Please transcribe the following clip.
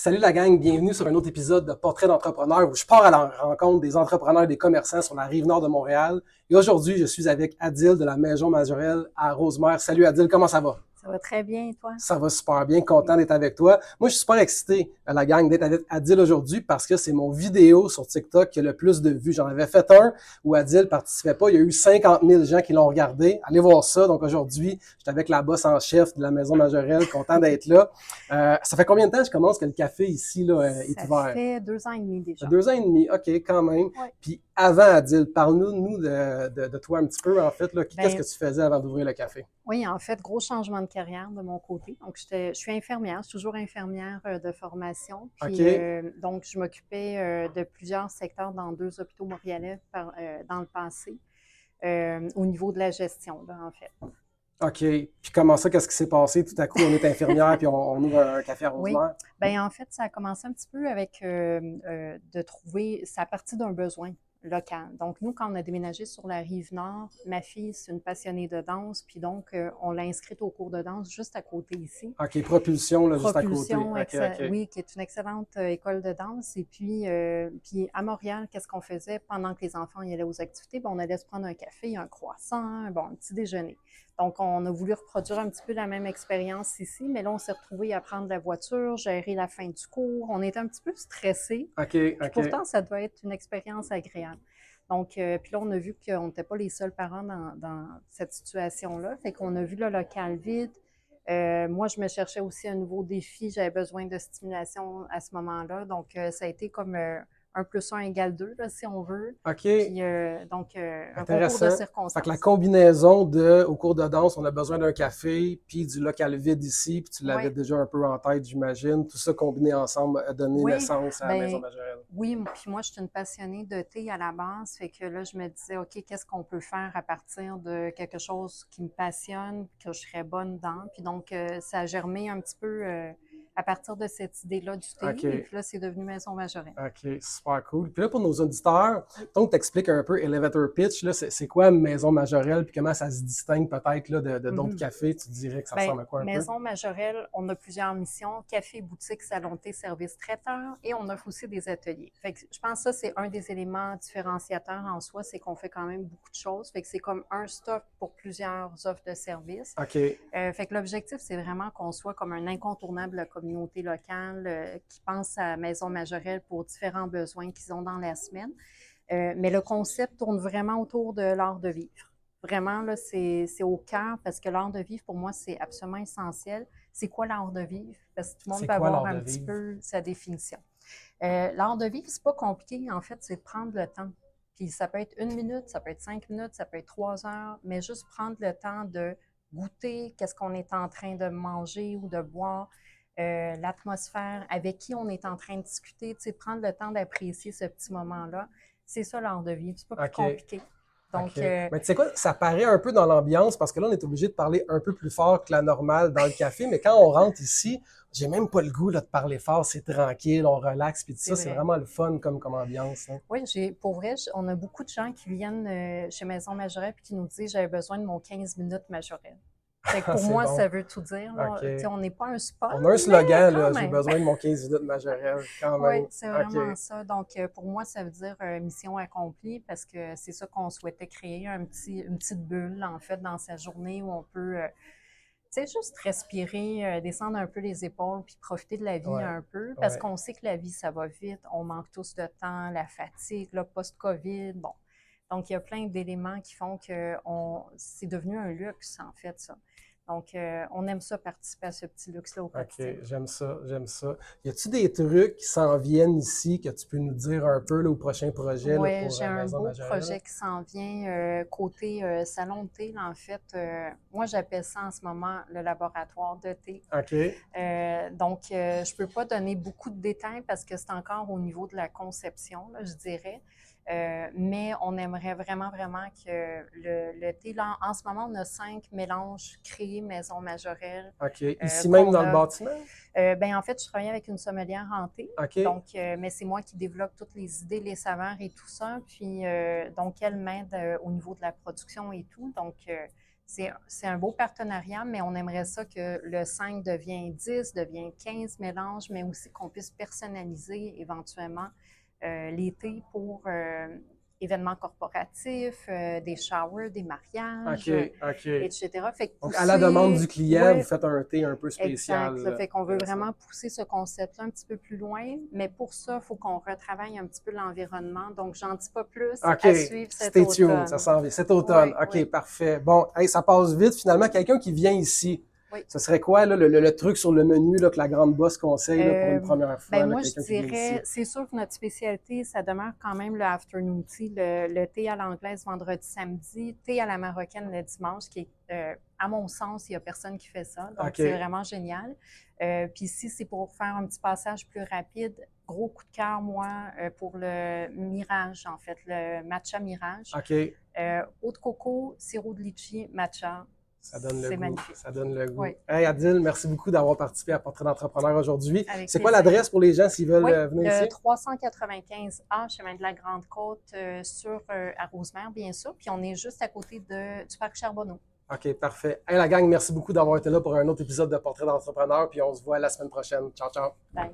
Salut la gang, bienvenue sur un autre épisode de Portrait d'entrepreneur où je pars à la rencontre des entrepreneurs et des commerçants sur la rive nord de Montréal. Et aujourd'hui, je suis avec Adil de la Maison Majorelle à Rosemère. Salut Adil, comment ça va? Ça va très bien, et toi? Ça va super bien, content d'être avec toi. Moi, je suis super excité, la gang, d'être avec Adil aujourd'hui parce que c'est mon vidéo sur TikTok qui a le plus de vues. J'en avais fait un où Adil participait pas. Il y a eu 50 000 gens qui l'ont regardé. Allez voir ça. Donc aujourd'hui, j'étais avec la boss en chef de la Maison Majorelle, content d'être là. Ça fait combien de temps que je commence que le café ici là, est Ça ouvert? fait 2 ans et demi Ça fait déjà. 2 ans et demi, OK, quand même. Oui. Puis avant, Adil, parle-nous de toi un petit peu, en fait. Là. Qu'est-ce que Ben, tu faisais avant d'ouvrir le café? oui, en fait, gros changement de carrière de mon côté. Donc, je suis infirmière, je suis toujours infirmière de formation. Puis, OK, donc, je m'occupais de plusieurs secteurs dans 2 hôpitaux montréalais dans le passé, au niveau de la gestion, là, en fait. OK. Puis comment ça, qu'est-ce qui s'est passé? Tout à coup, on est infirmière puis on ouvre un café à Oui. Rosemère. Ben en fait, ça a commencé un petit peu avec de trouver, ça a parti d'un besoin local. Donc, nous, quand on a déménagé sur la rive nord, ma fille, c'est une passionnée de danse, puis donc, on l'a inscrite au cours de danse juste à côté ici. OK, propulsion, là, juste à côté. Propulsion, OK, OK. oui, qui est une excellente école de danse. Et puis à Montréal, qu'est-ce qu'on faisait pendant que les enfants y allaient aux activités? Ben, on allait se prendre un café, un croissant, bon, un petit déjeuner. Donc, on a voulu reproduire un petit peu la même expérience ici, mais là, on s'est retrouvés à prendre la voiture, gérer la fin du cours. On était un petit peu stressés, OK, puis OK. pourtant, ça doit être une expérience agréable. Donc, puis là, on a vu qu'on n'était pas les seuls parents dans cette situation-là. Fait qu'on a vu le local vide. Moi, je me cherchais aussi un nouveau défi. J'avais besoin de stimulation à ce moment-là. Donc, ça a été comme 1 plus 1 égale 2, là, si on veut. OK. Puis, donc, un concours de Intéressant. Fait que la circonstances. combinaison de, au cours de danse, on a besoin d'un café, puis du local vide ici, puis tu l'avais Oui, déjà un peu en tête, j'imagine. Tout ça combiné ensemble a donné oui, naissance à la Maison ben Majorelle. oui. Puis moi, je suis une passionnée de thé à la base. Fait que là, je me disais, OK, qu'est-ce qu'on peut faire à partir de quelque chose qui me passionne, que je serais bonne dans. Puis donc, ça a germé un petit peu à partir de cette idée-là du thé. Et OK. puis là, c'est devenu Maison Majorelle. OK, super cool. Puis là, pour nos auditeurs, Oui. donc, t'expliques un peu Elevator Pitch, là, c'est quoi Maison Majorelle, puis comment ça se distingue peut-être là, de d'autres Mhm. cafés, tu dirais que ça Bien, ressemble à quoi un peu? Maison Majorelle, on a plusieurs missions, café, boutique, salon de thé, service traiteur, et on offre aussi des ateliers. Fait que je pense que ça, c'est un des éléments différenciateurs en soi, c'est qu'on fait quand même beaucoup de choses. Fait que c'est comme un stop pour plusieurs offres de services. OK, Fait que l'objectif, c'est vraiment qu'on soit comme un incontournable de la communauté locale qui pense à Maison Majorelle pour différents besoins qu'ils ont dans la semaine. Mais le concept tourne vraiment autour de l'art de vivre. Vraiment, là, c'est au cœur parce que l'art de vivre, pour moi, c'est absolument essentiel. C'est quoi l'art de vivre? Parce que tout le monde c'est peut quoi avoir l'art de un petit vivre? peu sa définition. L'art de vivre, c'est pas compliqué, en fait, c'est prendre le temps. Puis ça peut être 1 minute, ça peut être 5 minutes, ça peut être 3 heures, mais juste prendre le temps de goûter qu'est-ce qu'on est en train de manger ou de boire, l'atmosphère, avec qui on est en train de discuter, tu sais, prendre le temps d'apprécier ce petit moment-là. C'est ça l'art de vivre, c'est pas plus OK. compliqué. OK. Donc, Mais tu sais quoi, ça paraît un peu dans l'ambiance parce que là, on est obligé de parler un peu plus fort que la normale dans le café, mais quand on rentre ici, j'ai même pas le goût là, de parler fort, c'est tranquille, on relaxe, puis tout c'est ça, c'est vrai. vraiment le fun comme ambiance. Hein. Oui, pour vrai, on a beaucoup de gens qui viennent chez Maison Majorelle et qui nous disent j'avais besoin de mon 15 minutes Majorelle. Fait que pour C'est moi, bon. ça veut tout dire. Là. OK. Tu sais, on n'est pas un spa, On a un mais slogan, quand là, j'ai même. besoin de mon 15 minutes majorel, quand Oui, même. c'est OK. vraiment ça. Donc, pour moi, ça veut dire mission accomplie parce que c'est ça qu'on souhaitait créer, une petite bulle, en fait, dans sa journée où on peut, tu sais, juste respirer, descendre un peu les épaules puis profiter de la vie Ouais. un peu parce Ouais. qu'on sait que la vie, ça va vite. On manque tous de temps, la fatigue, le post-COVID. Bon. Donc, il y a plein d'éléments qui font que c'est devenu un luxe, en fait, ça. Donc, on aime ça participer à ce petit luxe-là au OK, quotidien. j'aime ça, j'aime ça. Y a-tu des trucs qui s'en viennent ici que tu peux nous dire un peu là, au prochain projet là, Oui, pour j'ai un Maison beau Majorelle? projet qui s'en vient côté salon de thé. Là, en fait, moi, j'appelle ça en ce moment le laboratoire de thé. OK, Donc, je ne peux pas donner beaucoup de détails parce que c'est encore au niveau de la conception, là, je dirais. Mais on aimerait vraiment, vraiment que le thé, là, en ce moment, on a 5 mélanges créés maison majorelle OK. Ici même qu'on dans le offre. bâtiment? Ben, en fait, je travaille avec une sommelière en thé. OK, Donc, mais c'est moi qui développe toutes les idées, les saveurs et tout ça. Puis, donc, elle m'aide au niveau de la production et tout. Donc, c'est un beau partenariat, mais on aimerait ça que le 5 devienne 10, devienne 15 mélanges, mais aussi qu'on puisse personnaliser éventuellement l'été pour événements corporatifs, des showers, des mariages, OK. etc. Fait que Donc, à la demande du client, vous ouais, faites un thé un peu spécial. exact. Ça fait qu'on veut Intéressant. vraiment pousser ce concept-là un petit peu plus loin, mais pour ça, il faut qu'on retravaille un petit peu l'environnement. Donc, j'en dis pas plus, OK, à suivre cet stay tuned, ça automne. s'en vient. Cet automne, Oui, OK, oui, parfait. Bon, hey, ça passe vite. Finalement, quelqu'un qui vient ici, oui. ce serait quoi là, le truc sur le menu là, que la grande boss conseille là, pour une première fois, Ben là, moi, je quelqu'un qui vient ici? dirais, c'est sûr que notre spécialité, ça demeure quand même le afternoon tea, le thé à l'anglaise vendredi, samedi, thé à la marocaine le dimanche, qui est, à mon sens, il n'y a personne qui fait ça. Donc, OK, c'est vraiment génial. Puis si c'est pour faire un petit passage plus rapide, gros coup de cœur, moi, pour le Mirage, en fait, le matcha Mirage. OK. Eau de coco, sirop de litchi, matcha. Ça donne le C'est goût. magnifique. Ça donne le goût. Oui, Hey Adil, merci beaucoup d'avoir participé à Portrait d'entrepreneur aujourd'hui. avec C'est quoi plaisir. l'adresse pour les gens s'ils veulent Oui, venir le ici? 395A, chemin de la Grande-Côte, à Rosemère, bien sûr. Puis on est juste à côté du parc Charbonneau. OK, parfait. Hey la gang, merci beaucoup d'avoir été là pour un autre épisode de Portrait d'entrepreneur. Puis on se voit la semaine prochaine. Ciao, ciao. Bye.